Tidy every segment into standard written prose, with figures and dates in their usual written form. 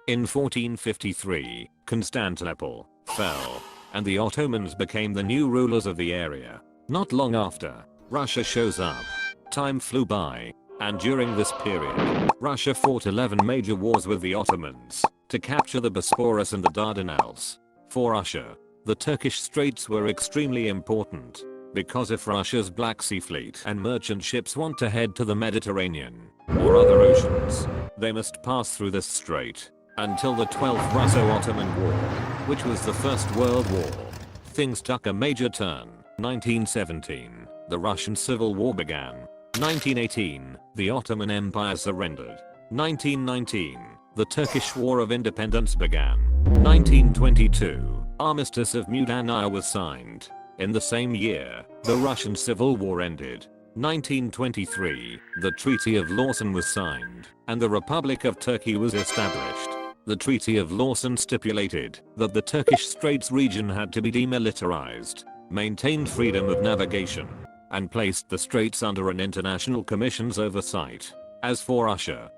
In 1453, Constantinople fell, and the Ottomans became the new rulers of the area. Not long after, Russia shows up. Time flew by, and during this period, Russia fought 11 major wars with the Ottomans to capture the Bosporus and the Dardanelles. For Russia, the Turkish Straits were extremely important, because if Russia's Black Sea fleet and merchant ships want to head to the Mediterranean or other oceans, they must pass through this strait. Until the 12th Russo-Ottoman War, which was the First World War, things took a major turn. 1917, the Russian Civil War began. 1918, the Ottoman Empire surrendered. 1919, the Turkish War of Independence began. 1922, Armistice of Mudanya was signed. In the same year, the Russian Civil War ended. 1923, the Treaty of Lausanne was signed, and the Republic of Turkey was established. The Treaty of Lausanne stipulated that the Turkish Straits region had to be demilitarized, maintained freedom of navigation, and placed the Straits under an international commission's oversight. As for Russia,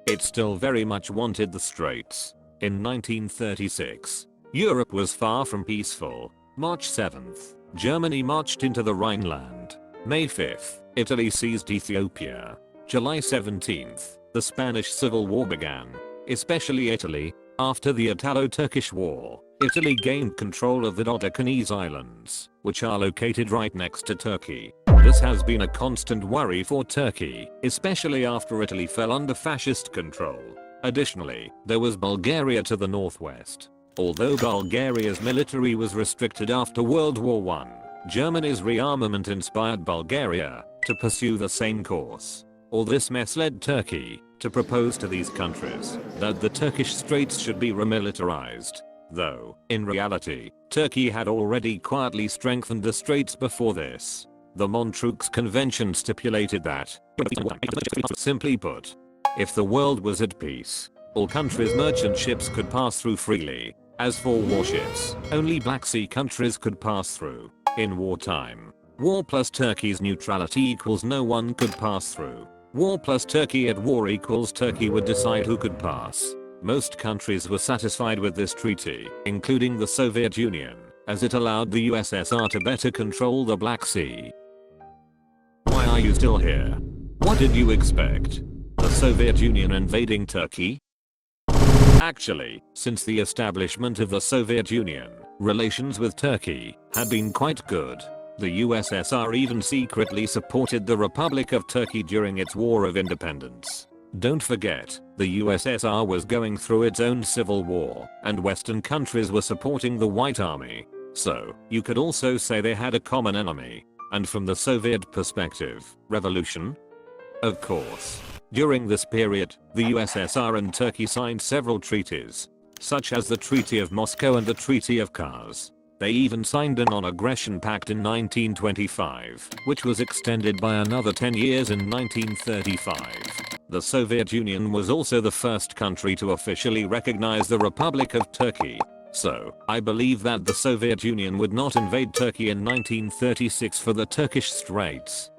it still very much wanted the Straits. In 1936, Europe was far from peaceful. March 7th, Germany marched into the Rhineland. May 5th, Italy seized Ethiopia. July 17th, the Spanish Civil War began. Especially Italy. After the Italo-Turkish War, Italy gained control of the Dodecanese Islands, which are located right next to Turkey. This has been a constant worry for Turkey, especially after Italy fell under fascist control. Additionally, there was Bulgaria to the northwest. Although Bulgaria's military was restricted after World War I, Germany's rearmament inspired Bulgaria to pursue the same course. All this mess led Turkey to propose to these countries that the Turkish Straits should be remilitarized. Though, in reality, Turkey had already quietly strengthened the Straits before this. The Montreux Convention stipulated that, simply put, if the world was at peace, all countries' merchant ships could pass through freely. As for warships, only Black Sea countries could pass through. In wartime, war plus Turkey's neutrality equals no one could pass through. War plus Turkey at war equals Turkey would decide who could pass. Most countries were satisfied with this treaty, including the Soviet Union, as it allowed the USSR to better control the Black Sea. Why are you still here? What did you expect? The Soviet Union invading Turkey? Actually, since the establishment of the Soviet Union, relations with Turkey had been quite good. The USSR even secretly supported the Republic of Turkey during its War of Independence. Don't forget, the USSR was going through its own civil war, and Western countries were supporting the White Army. So, you could also say they had a common enemy. And from the Soviet perspective, revolution? Of course. During this period, the USSR and Turkey signed several treaties, such as the Treaty of Moscow and the Treaty of Kars. They even signed a non-aggression pact in 1925, which was extended by another 10 years in 1935. The Soviet Union was also the first country to officially recognize the Republic of Turkey. So, I believe that the Soviet Union would not invade Turkey in 1936 for the Turkish Straits.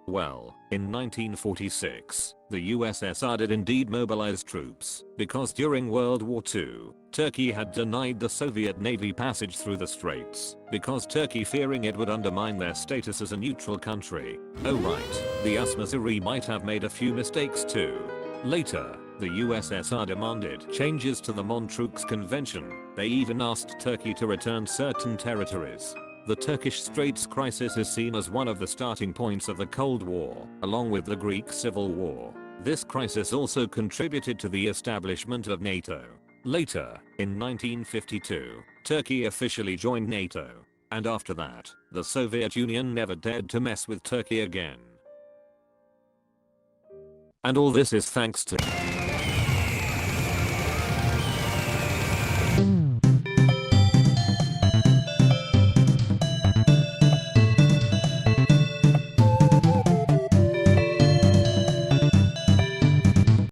Well, in 1946, the USSR did indeed mobilize troops, because during World War II, Turkey had denied the Soviet Navy passage through the Straits, because Turkey fearing it would undermine their status as a neutral country. Oh right, the USSR might have made a few mistakes too. Later, the USSR demanded changes to the Montreux Convention. They even asked Turkey to return certain territories. The Turkish Straits crisis is seen as one of the starting points of the Cold War, along with the Greek Civil War. This crisis also contributed to the establishment of NATO. Later, in 1952, Turkey officially joined NATO. And after that, the Soviet Union never dared to mess with Turkey again. And all this is thanks to